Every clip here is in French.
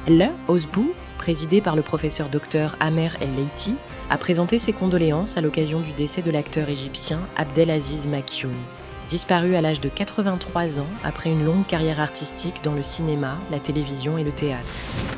L'Osbou, présidé par le professeur Dr Amer El-Leiti, a présenté ses condoléances à l'occasion du décès de l'acteur égyptien Abdelaziz Makioun, disparu à l'âge de 83 ans après une longue carrière artistique dans le cinéma, la télévision et le théâtre.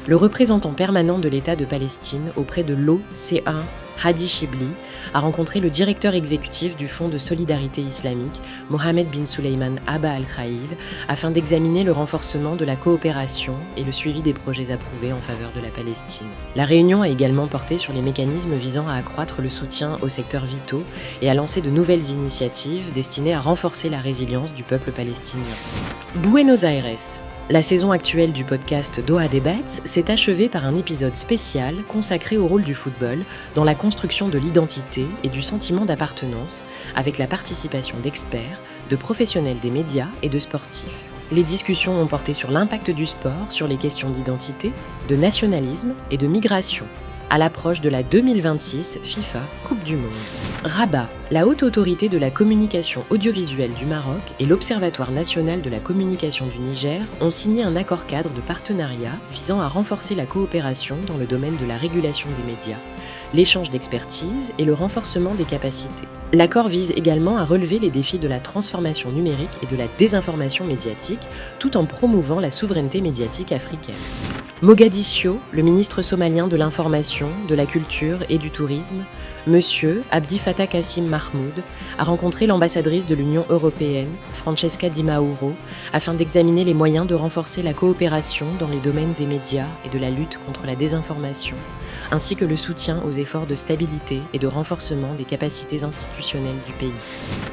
Le représentant permanent de l'État de Palestine auprès de l'OCA, Hadi Shibli, a rencontré le directeur exécutif du Fonds de solidarité islamique, Mohamed bin Suleiman Abba Al-Khail, afin d'examiner le renforcement de la coopération et le suivi des projets approuvés en faveur de la Palestine. La réunion a également porté sur les mécanismes visant à accroître le soutien aux secteurs vitaux et à lancer de nouvelles initiatives destinées à renforcer la résilience du peuple palestinien. Buenos Aires. La saison actuelle du podcast Doha Debates s'est achevée par un épisode spécial consacré au rôle du football dans la construction de l'identité et du sentiment d'appartenance, avec la participation d'experts, de professionnels des médias et de sportifs. Les discussions ont porté sur l'impact du sport sur les questions d'identité, de nationalisme et de migration, à l'approche de la 2026 FIFA Coupe du Monde. Rabat, la haute autorité de la communication audiovisuelle du Maroc et l'Observatoire national de la communication du Niger ont signé un accord-cadre de partenariat visant à renforcer la coopération dans le domaine de la régulation des médias, l'échange d'expertise et le renforcement des capacités. L'accord vise également à relever les défis de la transformation numérique et de la désinformation médiatique, tout en promouvant la souveraineté médiatique africaine. Mogadiscio, le ministre somalien de l'Information, de la Culture et du Tourisme, Monsieur Abdi Fattah Kassim Mahmoud, a rencontré l'ambassadrice de l'Union européenne, Francesca Di Mauro, afin d'examiner les moyens de renforcer la coopération dans les domaines des médias et de la lutte contre la désinformation, ainsi que le soutien aux efforts de stabilité et de renforcement des capacités institutionnelles du pays.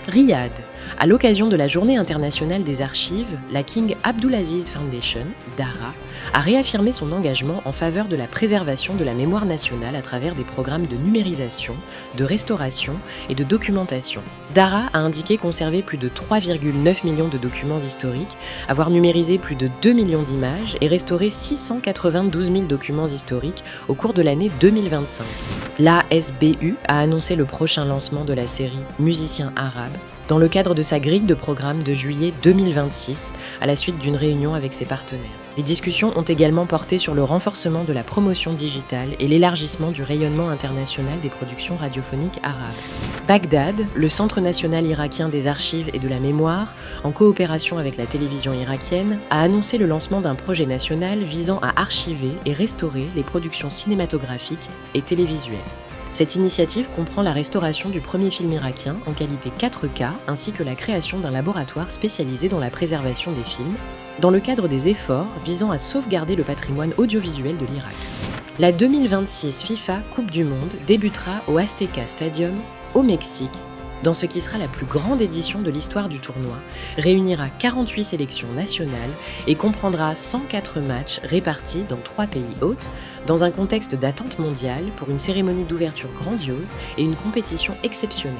Riyad. À l'occasion de la Journée internationale des archives, la King Abdulaziz Foundation, DARA, a réaffirmé son engagement en faveur de la préservation de la mémoire nationale à travers des programmes de numérisation, de restauration et de documentation. DARA a indiqué conserver plus de 3,9 millions de documents historiques, avoir numérisé plus de 2 millions d'images et restauré 692 000 documents historiques au cours de l'année 2025. L'ASBU a annoncé le prochain lancement de la série Musiciens arabes dans le cadre de sa grille de programme de juillet 2026, à la suite d'une réunion avec ses partenaires. Les discussions ont également porté sur le renforcement de la promotion digitale et l'élargissement du rayonnement international des productions radiophoniques arabes. Bagdad, le Centre national irakien des archives et de la mémoire, en coopération avec la télévision irakienne, a annoncé le lancement d'un projet national visant à archiver et restaurer les productions cinématographiques et télévisuelles. Cette initiative comprend la restauration du premier film irakien en qualité 4K ainsi que la création d'un laboratoire spécialisé dans la préservation des films, dans le cadre des efforts visant à sauvegarder le patrimoine audiovisuel de l'Irak. La 2026 FIFA Coupe du Monde débutera au Azteca Stadium, au Mexique, dans ce qui sera la plus grande édition de l'histoire du tournoi, réunira 48 sélections nationales et comprendra 104 matchs répartis dans 3 pays hôtes, dans un contexte d'attente mondiale pour une cérémonie d'ouverture grandiose et une compétition exceptionnelle.